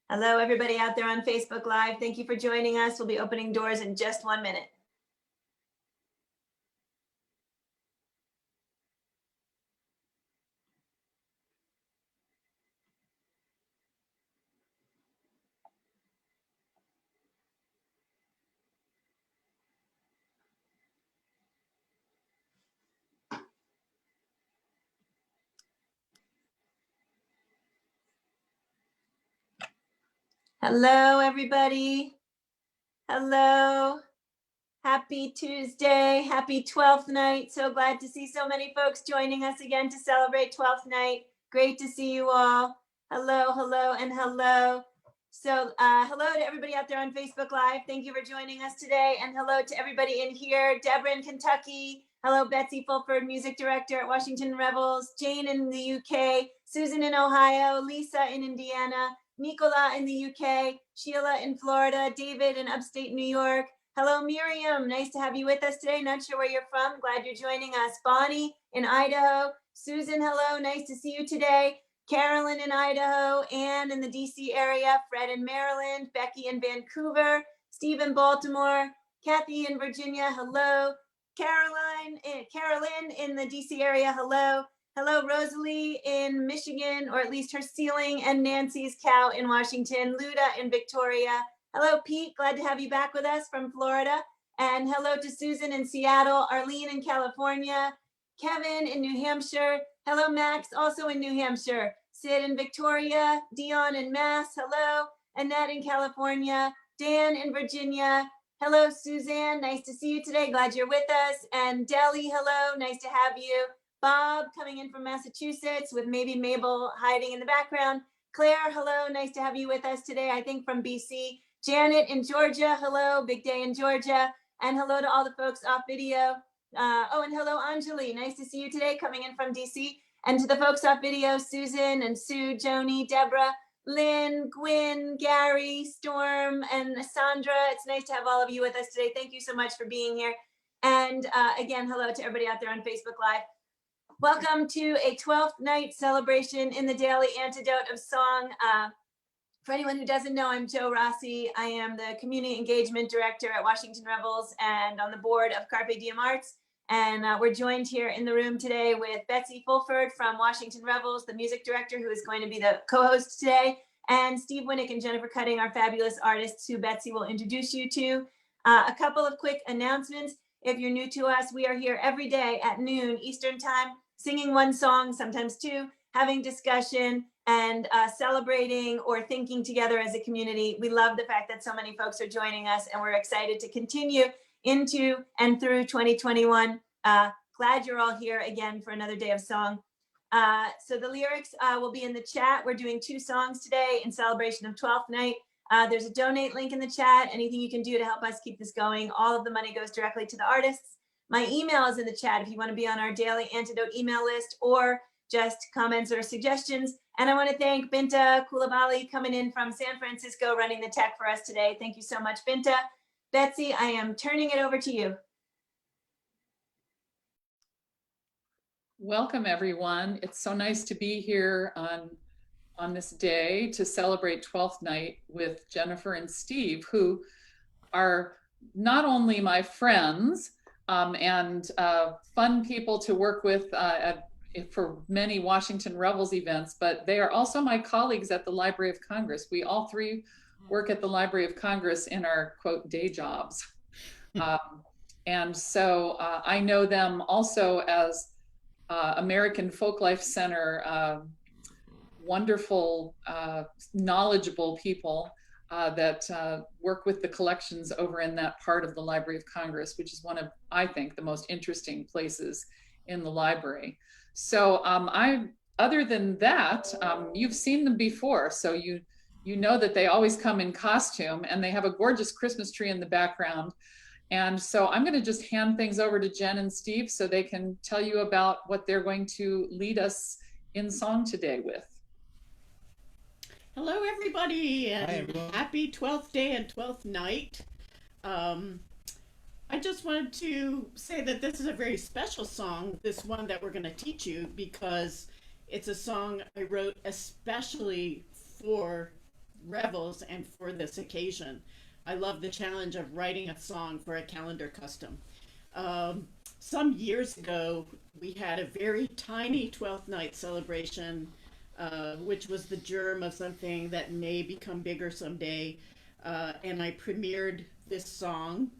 Hello, everybody out there on Facebook Live. Thank you for joining us. We'll be opening doors in just 1 minute. Hello, everybody. Hello. Happy Tuesday. Happy 12th night. So glad to see so many folks joining us again to celebrate 12th night. Great to see you all. Hello, hello, and hello. So hello to everybody out there on Facebook Live. Thank you for joining us today. And hello to everybody in here. Deborah in Kentucky. Hello, Betsy Fulford, Music Director at Washington Revels. Jane in the UK. Susan in Ohio. Lisa in Indiana. Nicola in the UK. Sheila in Florida. David in upstate New York. Hello, Miriam. Nice to have you with us today. Not sure where you're from. Glad you're joining us. Bonnie in Idaho. Susan, hello. Nice to see you today. Carolyn in Idaho. Anne in the DC area. Fred in Maryland. Becky in Vancouver. Steve in Baltimore. Kathy in Virginia. Hello. Carolyn in the DC area. Hello. Hello, Rosalie in Michigan, or at least her ceiling, and Nancy's cow in Washington. Luda in Victoria. Hello, Pete. Glad to have you back with us from Florida. And hello to Susan in Seattle, Arlene in California, Kevin in New Hampshire. Hello, Max, also in New Hampshire. Sid in Victoria, Dion in Mass. Hello, Annette in California, Dan in Virginia. Hello, Suzanne. Nice to see you today. Glad you're with us. And Deli, hello. Nice to have you. Bob coming in from Massachusetts with maybe Mabel hiding in the background. Claire, hello. Nice to have you with us today, I think from BC. Janet in Georgia, hello, big day in Georgia. And hello to all the folks off video. And hello, Anjali, nice to see you today, coming in from DC. And to the folks off video, Susan and Sue, Joni, Deborah, Lynn, Gwyn, Gary, Storm, and Sandra. It's nice to have all of you with us today. Thank you so much for being here. And again, hello to everybody out there on Facebook Live. Welcome to a 12th night celebration in the Daily Antidote of Song. For anyone who doesn't know, I'm Jo Rossi. I am the Community Engagement Director at Washington Revels and on the board of Carpe Diem Arts. And we're joined here in the room today with Betsy Fulford from Washington Revels, the music director who is going to be the co-host today, and Steve Winick and Jennifer Cutting, our fabulous artists who Betsy will introduce you to. A couple of quick announcements. If you're new to us, we are here every day at noon Eastern Time, singing one song, sometimes two, having discussion, and celebrating or thinking together as a community. We love the fact that so many folks are joining us, and we're excited to continue into and through 2021. Glad you're all here again for another day of song. So the lyrics will be in the chat. We're doing 2 songs today in celebration of 12th night. There's a donate link in the chat. Anything you can do to help us keep this going. All of the money goes directly to the artists. My email is in the chat if you want to be on our Daily Antidote email list or just comments or suggestions. And I want to thank Binta Kulabali coming in from San Francisco, running the tech for us today. Thank you so much, Binta. Betsy, I am turning it over to you. Welcome, everyone. It's so nice to be here on this day to celebrate 12th night with Jennifer and Steve, who are not only my friends and fun people to work with for many Washington Revels events, but they are also my colleagues at the Library of Congress. We all 3 work at the Library of Congress in our, quote, day jobs. And so I know them also as American Folklife Center, wonderful, knowledgeable people that work with the collections over in that part of the Library of Congress, which is one of, I think, the most interesting places in the library. So other than that, you've seen them before, so you know that they always come in costume, and they have a gorgeous Christmas tree in the background. And so I'm going to just hand things over to Jen and Steve so they can tell you about what they're going to lead us in song today with. Hello, everybody, and Hi, everyone. happy 12th day and 12th night. I just wanted to say that this is a very special song, this one that we're going to teach you, because it's a song I wrote especially for revels and for this occasion. I love the challenge of writing a song for a calendar custom. Some years ago, we had a very tiny 12th night celebration, which was the germ of something that may become bigger someday. And I premiered this song,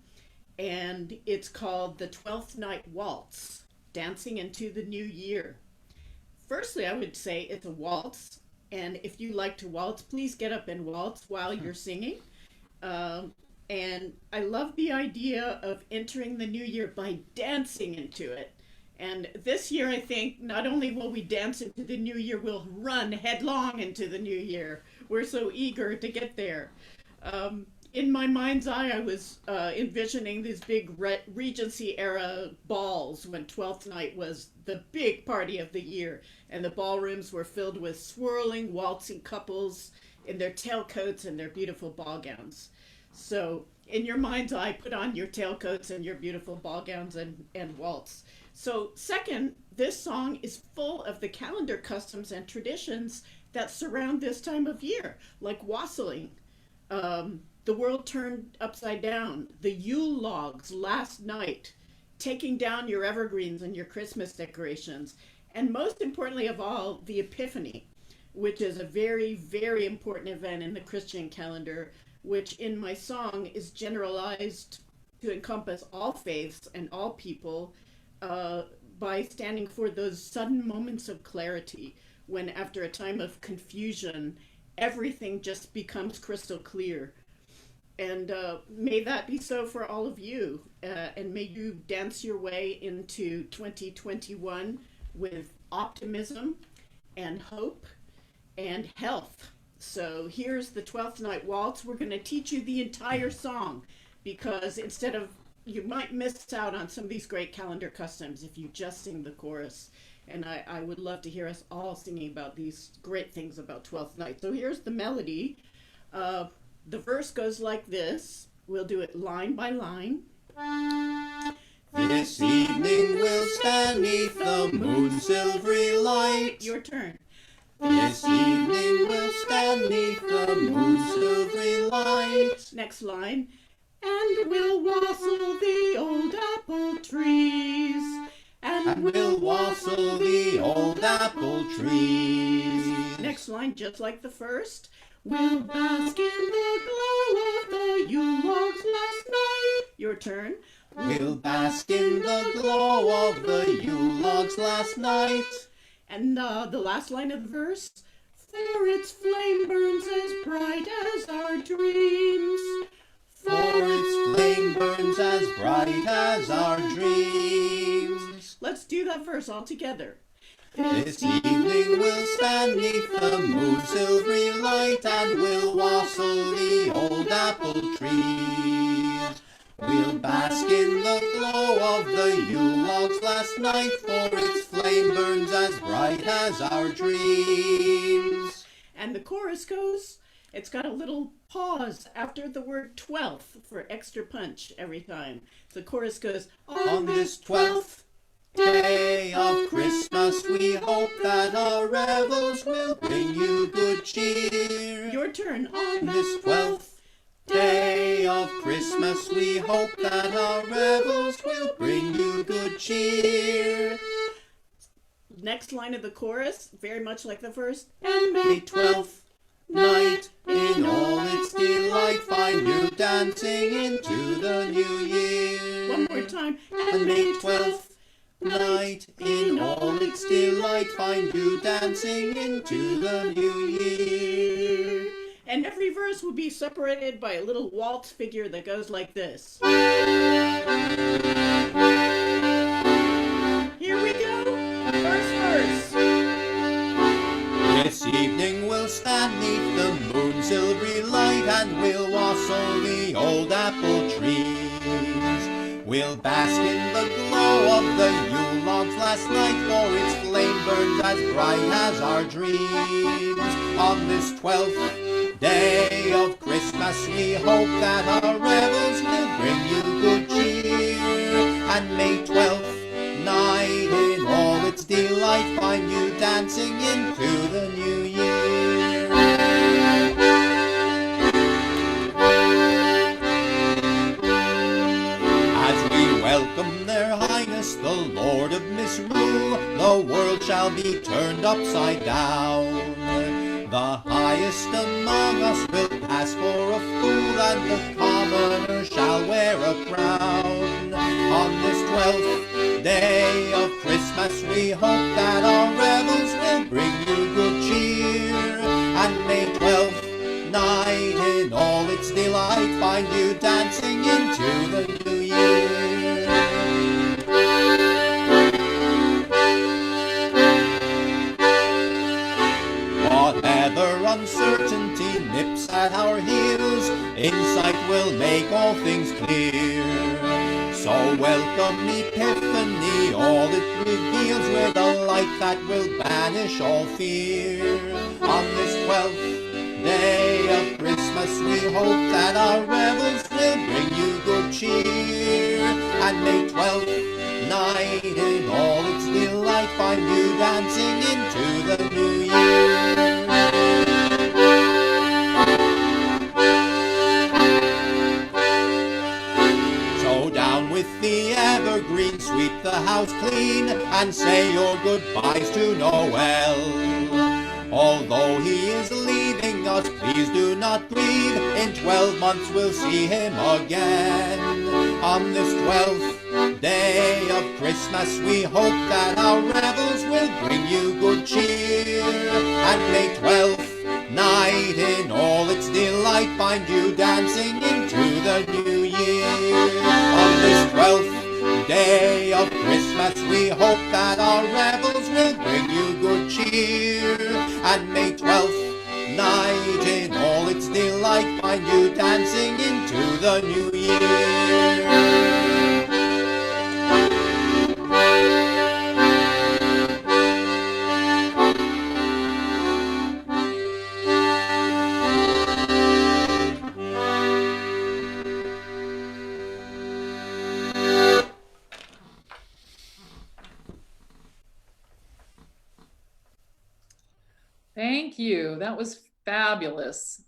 and it's called the 12th Night Waltz, Dancing into the New Year. Firstly, I would say it's a waltz, and if you like to waltz, please get up and waltz while you're singing. And I love the idea of entering the new year by dancing into it. And this year, I think not only will we dance into the new year, we'll run headlong into the new year. We're so eager to get there. In my mind's eye, I was envisioning these big Regency era balls when 12th night was the big party of the year, and the ballrooms were filled with swirling, waltzing couples in their tailcoats and their beautiful ball gowns. So in your mind's eye, put on your tailcoats and your beautiful ball gowns and waltz. So second, this song is full of the calendar customs and traditions that surround this time of year, like wassailing, the world turned upside down, the Yule logs last night, taking down your evergreens and your Christmas decorations, and most importantly of all, the Epiphany, which is a very, very important event in the Christian calendar, which in my song is generalized to encompass all faiths and all people by standing for those sudden moments of clarity when, after a time of confusion, everything just becomes crystal clear. And may that be so for all of you. And may you dance your way into 2021 with optimism and hope and health. So here's the 12th Night Waltz. We're going to teach you the entire song, because you might miss out on some of these great calendar customs if you just sing the chorus. And I would love to hear us all singing about these great things about 12th night. So here's the melody. The verse goes like this. We'll do it line by line. This evening we'll stand neath the moon's silv'ry light. Your turn. This evening we'll stand neath the moon's silv'ry light. Next line. And we'll wassail the old apple trees. And we'll wassail the old apple trees. Next line, just like the first. We'll bask in the glow of the Yule logs last night. Your turn. We'll bask in the glow of the Yule logs last night. And the last line of the verse. For its flame burns as bright as our dreams. For its flame burns as bright as our dreams. Let's do that verse all together. This evening we'll stand neath the moon's silv'ry light, and we'll wassail the old apple trees. We'll bask in the glow of the Yule logs last night, for its flame burns as bright as our dreams. And the chorus goes, it's got a little pause after the word 12th for extra punch every time. The chorus goes, On this 12th day of Christmas, we hope that our revels will bring you good cheer. Your turn. On this 12th day of Christmas, we hope that our revels will bring you good cheer. Next line of the chorus, very much like the first. And may 12th night in all its delight find you dancing into the new year. One more time. And may 12th night in all its delight find you dancing into the new year. And every verse will be separated by a little waltz figure that goes like this. Here we go. First verse. This evening we'll stand neath the moon's silv'ry light, and we'll wassail the old apple trees. We'll bask in the glow of the Yule logs last night, for its flame burns as bright as our dreams. On this 12th day of Christmas, we hope that our revels will bring you good cheer. And may 12th night in all its delight find you dancing into the new year. shall be turned upside down. The highest among us will pass for a fool, and the commoner shall wear a crown. On this 12th day of Christmas we hope that our revels will bring you good cheer, and may 12th night in all its delight find you dancing into the new year. Whatever uncertainty nips at our heels, insight will make all things clear. So welcome Epiphany, all it reveals with a light that will banish all fear. On this 12th day of Christmas we hope that our revels will bring you good cheer, and may 12th night in all its delight find you dancing into the new year. So down with the evergreen, sweep the house clean, and say your goodbyes to Noel. Although he is leaving us, please do not grieve. In 12 months we'll see him again. On this 12th day of Christmas we hope that our revels will bring you good cheer, and may 12th night in all its delight find you dancing into the new year. On this 12th day of Christmas we hope that our revels will bring you good cheer, and may 12th night in all its delight find you dancing into the new year. Thank you. That was fabulous.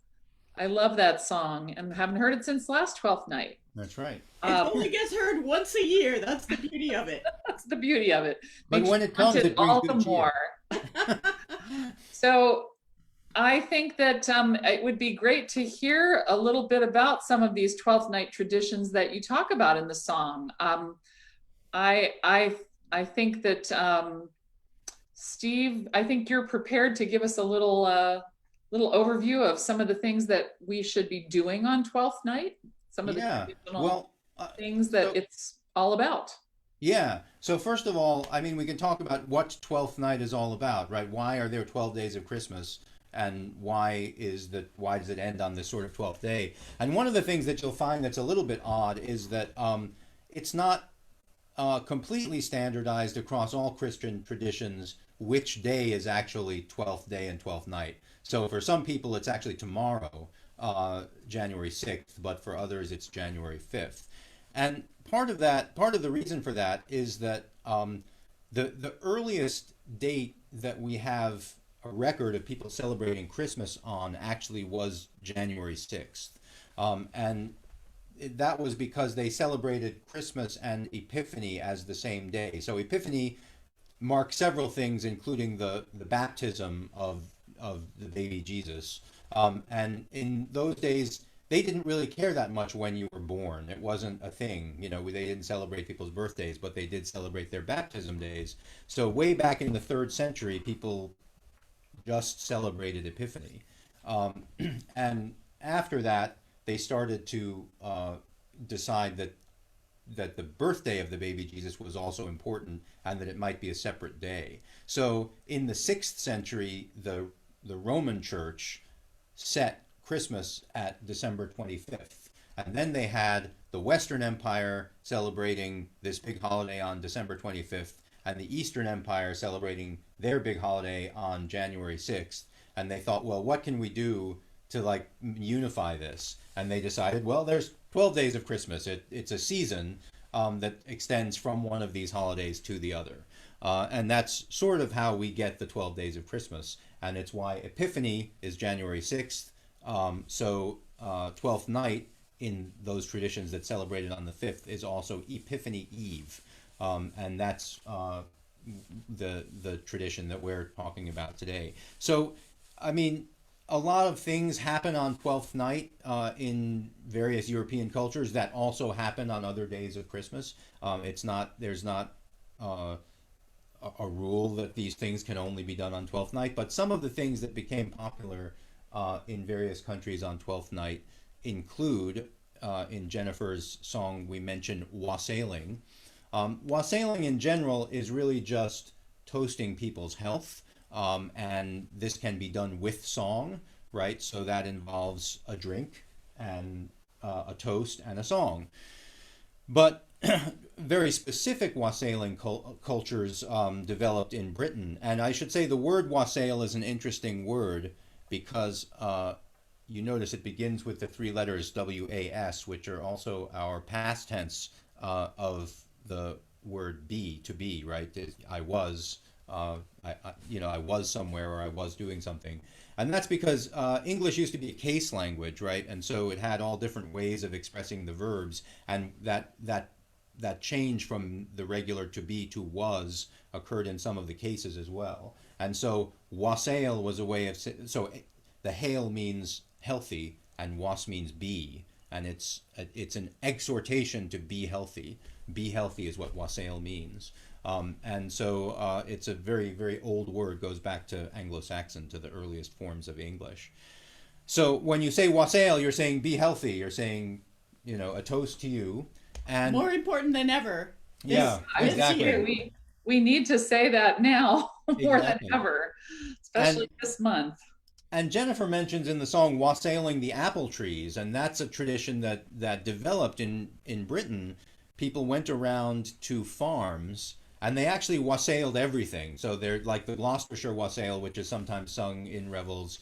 I love that song and haven't heard it since last 12th night. That's right. It only gets heard once a year. That's the beauty of it. That's the beauty of it. But Makes when you it comes, want it brings all good the cheer. more. So I think that it would be great to hear a little bit about some of these 12th night traditions that you talk about in the song. I think that Steve, I think you're prepared to give us a little overview of some of the things that we should be doing on 12th night. Some of the traditional things that it's all about. Yeah. So first of all, I mean, we can talk about what 12th night is all about, right? Why are there 12 days of Christmas, and why does it end on this sort of 12th day? And one of the things that you'll find that's a little bit odd is that it's not completely standardized across all Christian traditions which day is actually 12th day and 12th night. So for some people it's actually tomorrow, January 6th, but for others it's January 5th. And part of the reason for that is that the earliest date that we have a record of people celebrating Christmas on actually was January 6th. And that was because they celebrated Christmas and Epiphany as the same day. So Epiphany marked several things, including the baptism of the baby Jesus. And in those days, they didn't really care that much when you were born. It wasn't a thing. You know, they didn't celebrate people's birthdays, but they did celebrate their baptism days. So way back in the 3rd century, people just celebrated Epiphany. And after that, they started to decide that the birthday of the baby Jesus was also important, and that it might be a separate day. So in the 6th century, the Roman Church set Christmas at December 25th. And then they had the Western Empire celebrating this big holiday on December 25th, and the Eastern Empire celebrating their big holiday on January 6th. And they thought, well, what can we do to unify this? And they decided, well, there's 12 days of Christmas. It's a season that extends from one of these holidays to the other. And that's sort of how we get the 12 days of Christmas. And it's why Epiphany is January 6th. So 12th night in those traditions that celebrated on the 5th is also Epiphany Eve. And that's the tradition that we're talking about today. So, I mean, a lot of things happen on Twelfth Night in various European cultures that also happen on other days of Christmas. There's not a rule that these things can only be done on Twelfth Night, but some of the things that became popular in various countries on Twelfth Night include, in Jennifer's song, we mentioned wassailing. Wassailing in general is really just toasting people's health. And this can be done with song, right? So that involves a drink and a toast and a song. But very specific wassailing cultures developed in Britain. And I should say the word wassail is an interesting word because you notice it begins with the three letters W-A-S, which are also our past tense of the word be, to be, right? I was. I was somewhere or I was doing something. And that's because English used to be a case language, right? And so it had all different ways of expressing the verbs. And that change from the regular to be to was occurred in some of the cases as well. And so wassail was a way of, so the hail means healthy and was means be. And it's an exhortation to be healthy. Be healthy is what wassail means. And so it's a very, very old word, goes back to Anglo-Saxon, to the earliest forms of English. So when you say wassail, you're saying be healthy. You're saying, a toast to you. And more important than ever. Yeah, exactly. We need to say that now more than ever, especially this month. And Jennifer mentions in the song wassailing the apple trees, and that's a tradition that developed in Britain. People went around to farms and they actually wassailed everything. So they're like the Gloucestershire wassail, which is sometimes sung in revels,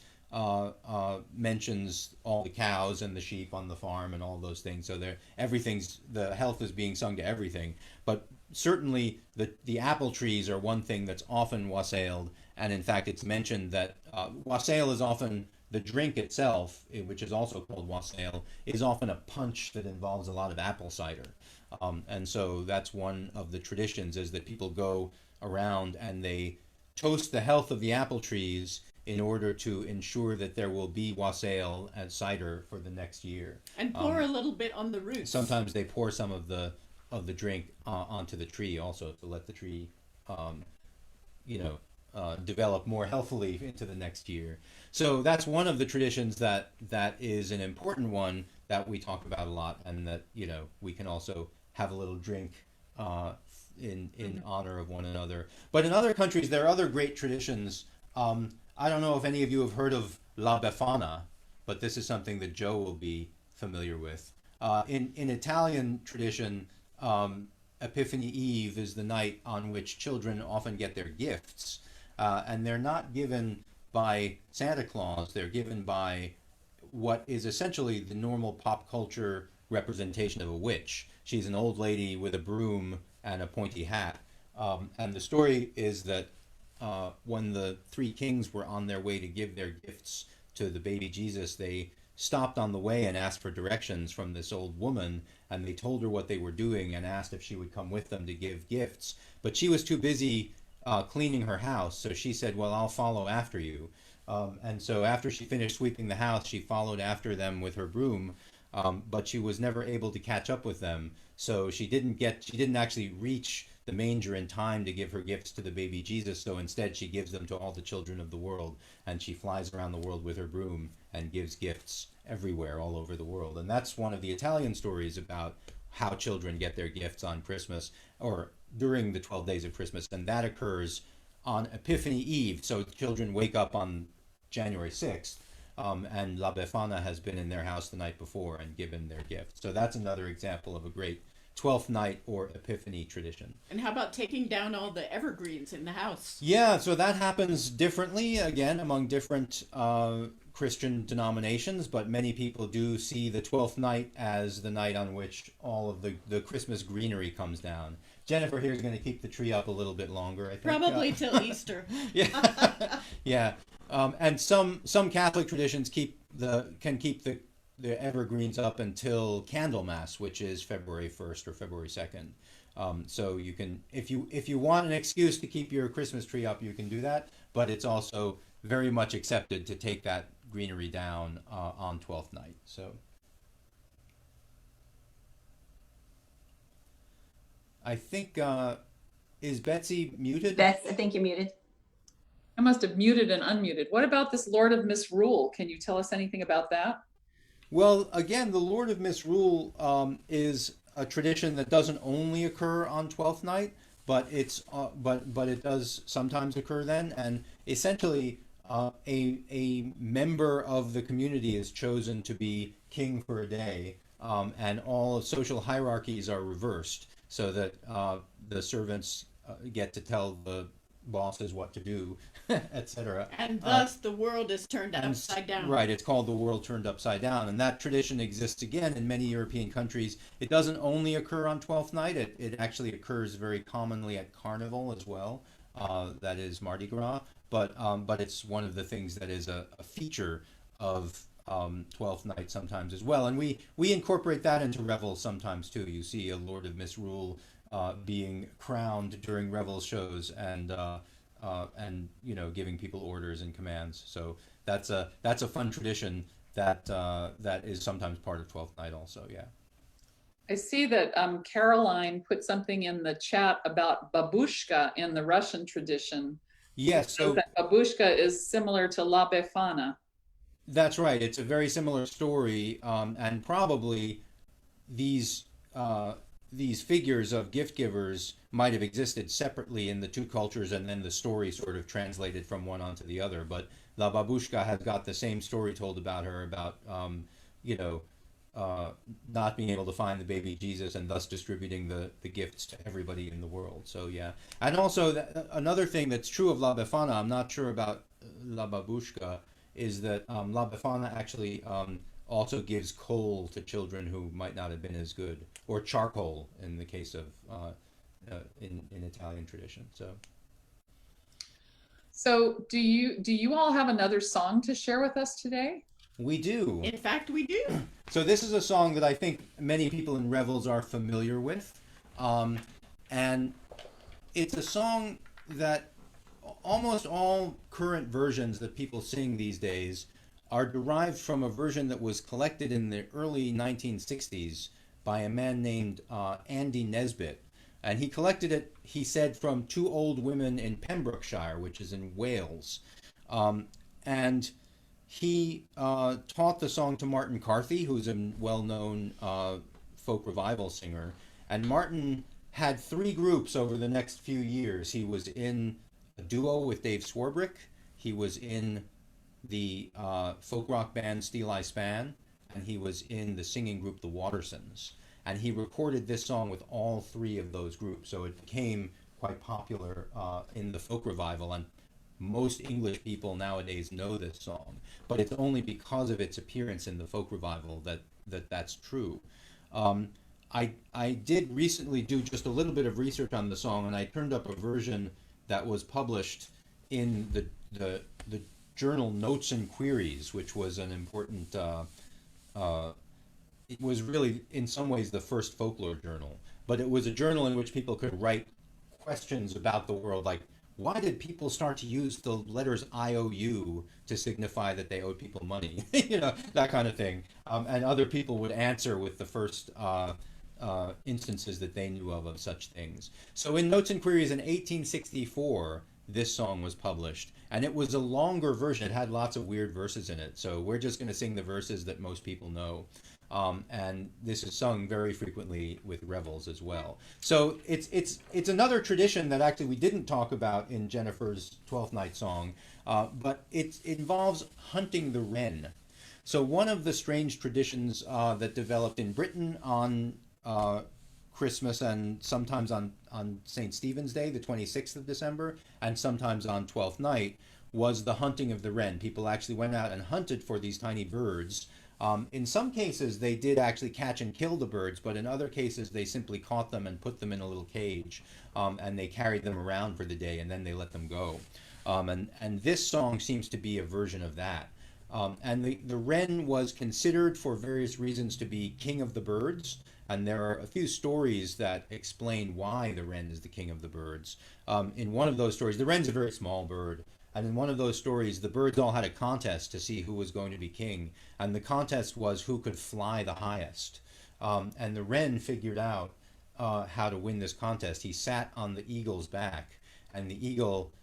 mentions all the cows and the sheep on the farm and all those things. So the health is being sung to everything. But certainly the apple trees are one thing that's often wassailed. And in fact, it's mentioned that wassail is often, the drink itself, which is also called wassail, is often a punch that involves a lot of apple cider. And so that's one of the traditions, is that people go around and they toast the health of the apple trees in order to ensure that there will be wassail and cider for the next year. And pour a little bit on the roots. Sometimes they pour some of the drink onto the tree also to let the tree, develop more healthily into the next year. So that's one of the traditions that is an important one that we talk about a lot, and that we can also have a little drink in honor of one another. But in other countries, there are other great traditions. I don't know if any of you have heard of La Befana, but this is something that Joe will be familiar with. In Italian tradition, Epiphany Eve is the night on which children often get their gifts. And they're not given by Santa Claus, they're given by what is essentially the normal pop culture representation of a witch. She's an old lady with a broom and a pointy hat. And the story is that when the three kings were on their way to give their gifts to the baby Jesus, they stopped on the way and asked for directions from this old woman, and they told her what they were doing and asked if she would come with them to give gifts. But she was too busy cleaning her house, so she said, well, I'll follow after you. And so after she finished sweeping the house, she followed after them with her broom, but she was never able to catch up with them. So she didn't actually reach the manger in time to give her gifts to the baby Jesus. So instead she gives them to all the children of the world, and she flies around the world with her broom and gives gifts everywhere all over the world. And that's one of the Italian stories about how children get their gifts on Christmas, or during the 12 days of Christmas, and that occurs on Epiphany Eve. So children wake up on January 6th, and La Befana has been in their house the night before and given their gift. So that's another example of a great 12th night or Epiphany tradition. And how about taking down all the evergreens in the house? Yeah, so that happens differently, again, among different Christian denominations, but many people do see the 12th night as the night on which all of the Christmas greenery comes down. Jennifer here is going to keep the tree up a little bit longer, I think. Probably till Easter. Yeah, yeah. And some Catholic traditions can keep the evergreens up until Candlemas, which is February 1st or February 2nd. So you can, if you want an excuse to keep your Christmas tree up, you can do that. But it's also very much accepted to take that greenery down on Twelfth Night. So I think is Betsy muted? Beth, I think you're muted. I must have muted and unmuted. What about this Lord of Misrule? Can you tell us anything about that? Well, again, the Lord of Misrule is a tradition that doesn't only occur on Twelfth Night, but but it does sometimes occur then. And essentially, a member of the community is chosen to be king for a day, and all social hierarchies are reversed, so that the servants get to tell the bosses what to do, etc. And thus the world is turned upside down. Right, it's called the world turned upside down, and that tradition exists again in many European countries. It doesn't only occur on Twelfth Night; it actually occurs very commonly at Carnival as well. That is Mardi Gras, but it's one of the things that is a feature of Twelfth Night sometimes as well, and we incorporate that into revels sometimes too. You see a Lord of Misrule being crowned during revel shows, and giving people orders and commands. So that's a fun tradition that is sometimes part of Twelfth Night also. Yeah. I see that Caroline put something in the chat about babushka in the Russian tradition. Yes. So that babushka is similar to La Befana. That's right. It's a very similar story, and probably these figures of gift givers might have existed separately in the two cultures, and then the story sort of translated from one onto the other. But La Babushka has got the same story told about her, about not being able to find the baby Jesus, and thus distributing the gifts to everybody in the world. So yeah, and also another thing that's true of La Befana, I'm not sure about La Babushka, is that La Befana actually also gives coal to children who might not have been as good, or charcoal in the case of in Italian tradition. So do you all have another song to share with us today? We do. In fact, we do. So this is a song that I think many people in revels are familiar with, and it's a song that almost all current versions that people sing these days are derived from a version that was collected in the early 1960s by a man named Andy Nesbitt. And he collected it, he said, from two old women in Pembrokeshire, which is in Wales. And he taught the song to Martin Carthy, who's a well-known folk revival singer. And Martin had three groups over the next few years. He was in a duo with Dave Swarbrick. He was in the folk rock band Steel Eye Span, and he was in the singing group The Watersons. And he recorded this song with all three of those groups, so it became quite popular in the folk revival, and most English people nowadays know this song, but it's only because of its appearance in the folk revival that's true. I did recently do just a little bit of research on the song, and I turned up a version that was published in the journal Notes and Queries, which was an important, it was really in some ways the first folklore journal, but it was a journal in which people could write questions about the world, like why did people start to use the letters IOU to signify that they owed people money, that kind of thing, and other people would answer with the first instances that they knew of such things. So in Notes and Queries in 1864, this song was published, and it was a longer version. It had lots of weird verses in it, so we're just going to sing the verses that most people know. And this is sung very frequently with revels as well. So it's another tradition that actually we didn't talk about in Jennifer's Twelfth Night song, but it involves hunting the wren. So one of the strange traditions that developed in Britain on Christmas, and sometimes on St. Stephen's Day, the 26th of December, and sometimes on Twelfth Night, was the hunting of the wren. People actually went out and hunted for these tiny birds. In some cases, they did actually catch and kill the birds, but in other cases, they simply caught them and put them in a little cage, and they carried them around for the day, and then they let them go. And this song seems to be a version of that. And the wren was considered for various reasons to be king of the birds. And there are a few stories that explain why the wren is the king of the birds. In one of those stories, the wren's a very small bird. And in one of those stories, the birds all had a contest to see who was going to be king. And the contest was who could fly the highest. And the wren figured out how to win this contest. He sat on the eagle's back, and the eagle,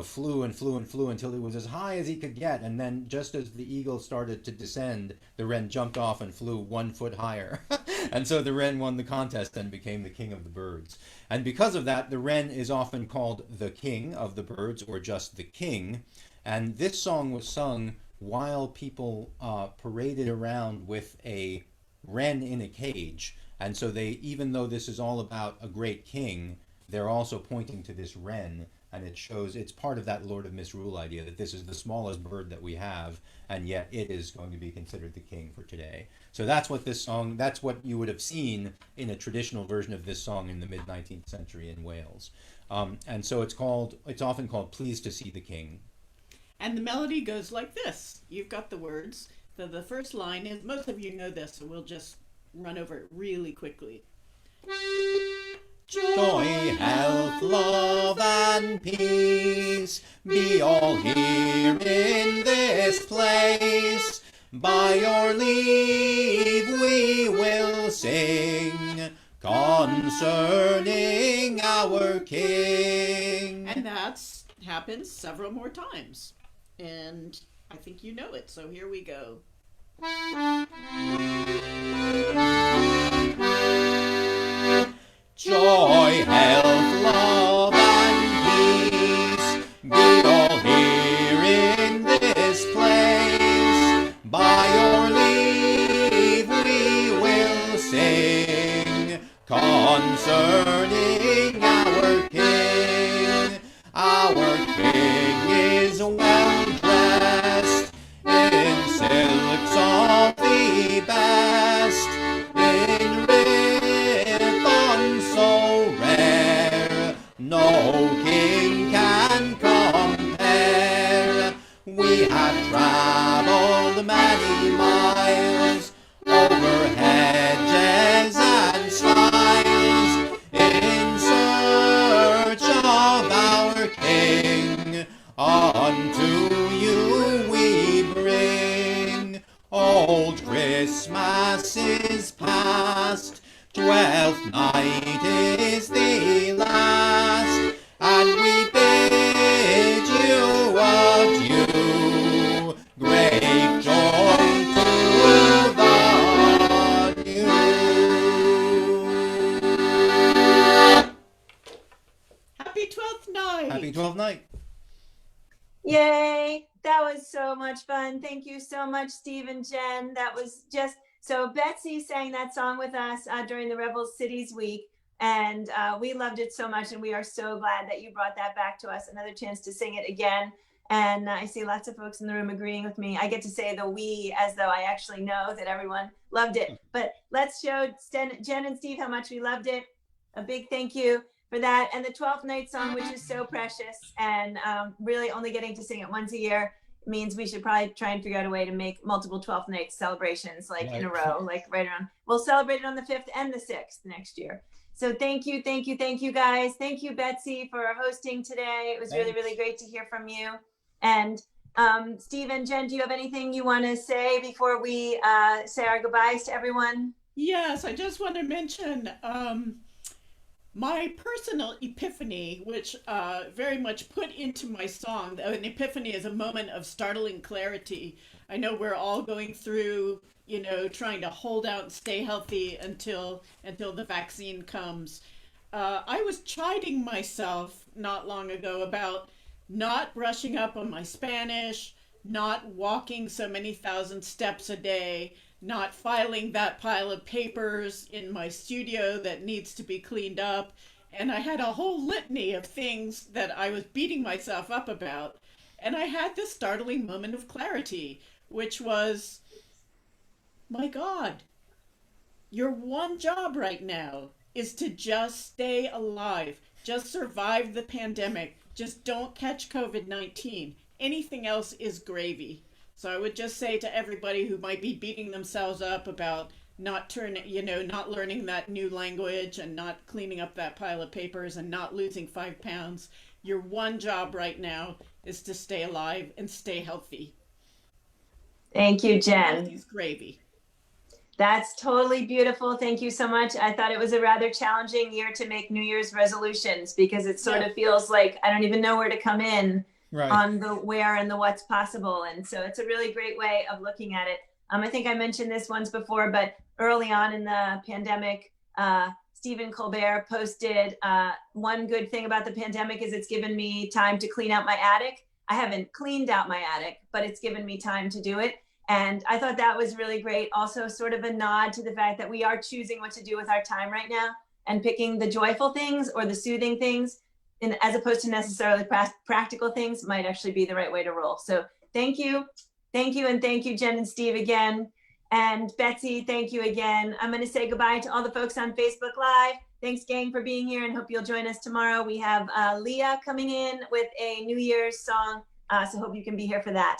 flew and flew and flew until he was as high as he could get. And then just as the eagle started to descend, the wren jumped off and flew 1 foot higher. And so the wren won the contest and became the king of the birds. And because of that, the wren is often called the king of the birds, or just the king. And this song was sung while people paraded around with a wren in a cage. And so even though this is all about a great king, they're also pointing to this wren. And it shows it's part of that Lord of Misrule idea, that this is the smallest bird that we have, and yet it is going to be considered the king for today. So that's what you would have seen in a traditional version of this song in the mid-19th century in Wales. And so it's often called Pleased to See the King. And the melody goes like this. You've got the words. So the first line is, most of you know this, so we'll just run over it really quickly. Joy, health, love, and peace be all here in this place. By your leave we will sing concerning our King. And that happens several more times. And I think you know it, so here we go. Joy, health, love, and peace be all here in this place. By your leave we will sing concerning our King. Our King is well dressed in silks of the best, in ribbons so rare, no king can compare. We have traveled many miles over hedges and stiles in search of our King. Unto you we bring old Christmas is past, 12th night is the last, and we bid you adieu. Great joy to the new. Happy 12th night! Happy 12th night. Yay, that was so much fun. Thank you so much, Steve and Jen. That was just, so Betsy sang that song with us during the Revels Cities Week, and we loved it so much, and we are so glad that you brought that back to us. Another chance to sing it again. And I see lots of folks in the room agreeing with me. I get to say the we as though I actually know that everyone loved it. But let's show Jen and Steve how much we loved it. A big thank you for that. And the 12th Night song, which is so precious, and really only getting to sing it once a year means we should probably try and figure out a way to make multiple 12th Night celebrations in a row, like right around. We'll celebrate it on the 5th and the 6th next year. So thank you guys. Thank you, Betsy, for hosting today. It was really, really great to hear from you. And Steve and Jen, do you have anything you want to say before we say our goodbyes to everyone? Yes, I just want to mention my personal epiphany, which very much put into my song. An epiphany is a moment of startling clarity. I know we're all going through, trying to hold out and stay healthy until the vaccine comes. I was chiding myself not long ago about not brushing up on my Spanish, not walking so many thousand steps a day, not filing that pile of papers in my studio that needs to be cleaned up. And I had a whole litany of things that I was beating myself up about. And I had this startling moment of clarity, which was, my God, your one job right now is to just stay alive, just survive the pandemic, just don't catch COVID-19. Anything else is gravy. So I would just say to everybody who might be beating themselves up about not learning that new language and not cleaning up that pile of papers and not losing 5 pounds, your one job right now is to stay alive and stay healthy. Thank you, Jen. Healthy's gravy. That's totally beautiful. Thank you so much. I thought it was a rather challenging year to make New Year's resolutions because it sort of feels like I don't even know where to come in on the where and the what's possible. And so it's a really great way of looking at it. I think I mentioned this once before, but early on in the pandemic, Stephen Colbert posted, one good thing about the pandemic is it's given me time to clean out my attic. I haven't cleaned out my attic, but it's given me time to do it. And I thought that was really great. Also sort of a nod to the fact that we are choosing what to do with our time right now and picking the joyful things or the soothing things as opposed to necessarily practical things might actually be the right way to roll. So thank you. Thank you. And thank you, Jen and Steve again. And Betsy, thank you again. I'm going to say goodbye to all the folks on Facebook Live. Thanks, gang, for being here and hope you'll join us tomorrow. We have Leah coming in with a New Year's song, so hope you can be here for that.